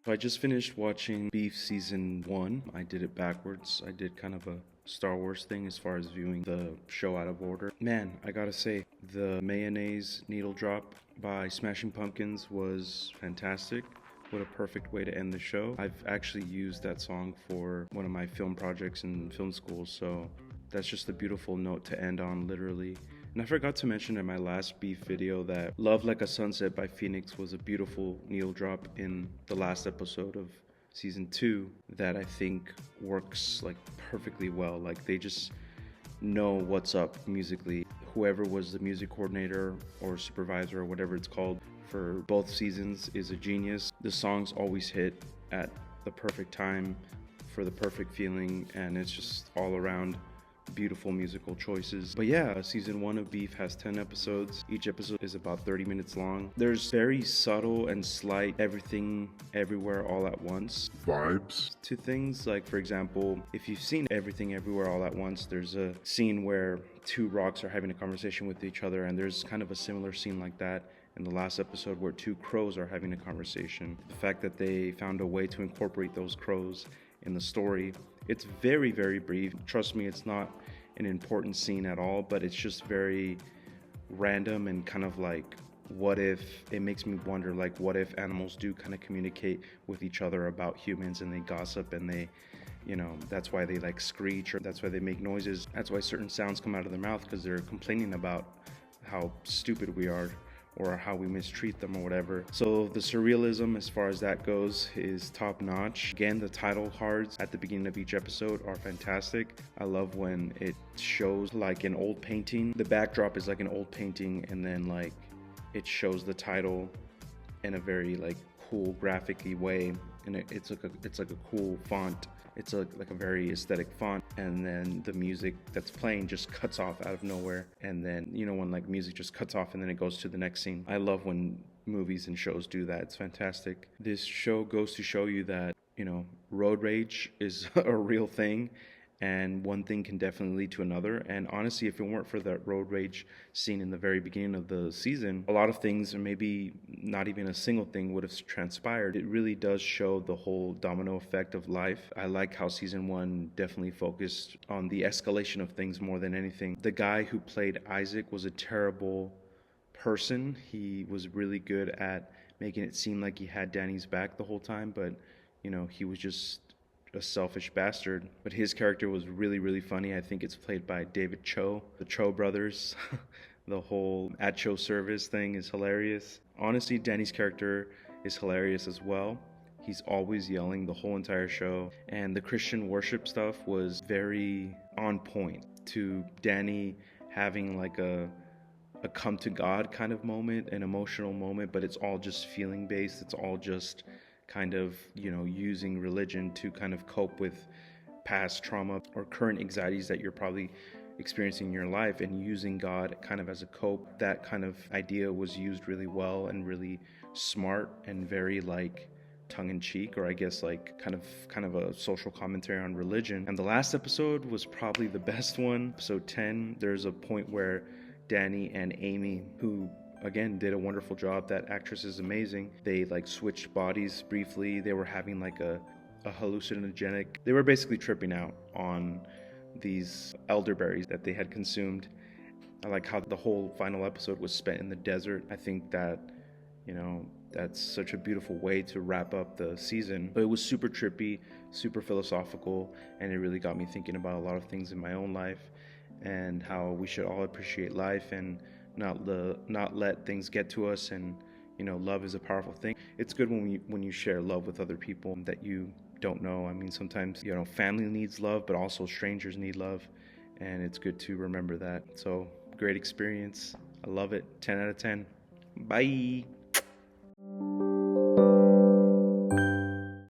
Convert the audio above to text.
So I just finished watching Beef Season 1. I did it backwards. I did kind of a Star Wars thing as far as viewing the show out of order. Man, I gotta say, the Mayonnaise Needle Drop by Smashing Pumpkins was fantastic. What a perfect way to end the show. I've actually used that song for one of my film projects in film school, so that's just a beautiful note to end on, literally. And I forgot to mention in my last Beef video that Love Like a Sunset by Phoenix was a beautiful needle drop in the last episode of season 2 that I think works like perfectly well. Like they just know what's up musically. Whoever was the music coordinator or supervisor or whatever it's called for both seasons is a genius. The songs always hit at the perfect time for the perfect feeling, and it's just all around beautiful musical choices. But yeah, season 1 of Beef has 10 episodes. Each episode is about 30 minutes long. There's very subtle and slight everything everywhere all at once vibes to things. Like for example, if you've seen Everything Everywhere All at Once, there's a scene where two rocks are having a conversation with each other, and there's kind of a similar scene like that in the last episode where two crows are having a conversation. The fact that they found a way to incorporate those crows in the story, it's very, very brief. Trust me, it's not an important scene at all, but it's just very random and kind of like, what if, it makes me wonder, like, what if animals do kind of communicate with each other about humans, and they gossip, and they, you know, that's why they like screech, or that's why they make noises. That's why certain sounds come out of their mouth, because they're complaining about how stupid we are or how we mistreat them or whatever. So the surrealism as far as that goes is top notch. Again, the title cards at the beginning of each episode are fantastic. I love when it shows like an old painting. The backdrop is like an old painting, and then like it shows the title in a very like cool graphically way, and it's like a cool font. It's like a very aesthetic font, and then the music that's playing just cuts off out of nowhere, and then, you know, when like music just cuts off and then it goes to the next scene. I love when movies and shows do that. It's fantastic. This show goes to show you that, you know, road rage is a real thing, and one thing can definitely lead to another. And honestly, if it weren't for that road rage scene in the very beginning of the season, a lot of things, or maybe not even a single thing, would have transpired. It really does show the whole domino effect of life. I like how season 1 definitely focused on the escalation of things more than anything. The guy who played Isaac was a terrible person. He was really good at making it seem like he had Danny's back the whole time, but, you know, he was just a selfish bastard. But his character was really, really funny. I think it's played by David Cho, the Cho brothers. The whole at Cho service thing is hilarious. Honestly, Danny's character is hilarious as well. He's always yelling the whole entire show, and the Christian worship stuff was very on point to Danny having like a come to God kind of moment, an emotional moment, but it's all just feeling based. It's all just kind of, you know, using religion to kind of cope with past trauma or current anxieties that you're probably experiencing in your life, and using God kind of as a cope. That kind of idea was used really well and really smart and very like tongue-in-cheek, or I guess like kind of a social commentary on religion. And the last episode was probably the best one. Episode 10, there's a point where Danny and Amy, who again did a wonderful job, that actress is amazing, they like switched bodies briefly. They were having like a hallucinogenic, they were basically tripping out on these elderberries that they had consumed. I like how the whole final episode was spent in the desert. I think that, you know, that's such a beautiful way to wrap up the season. But it was super trippy, super philosophical, and it really got me thinking about a lot of things in my own life, and how we should all appreciate life and not let things get to us. And, you know, love is a powerful thing. It's good when you share love with other people that you don't know. I mean, sometimes, you know, family needs love, but also strangers need love, and it's good to remember that. So great experience. I love it. 10 out of 10. Bye.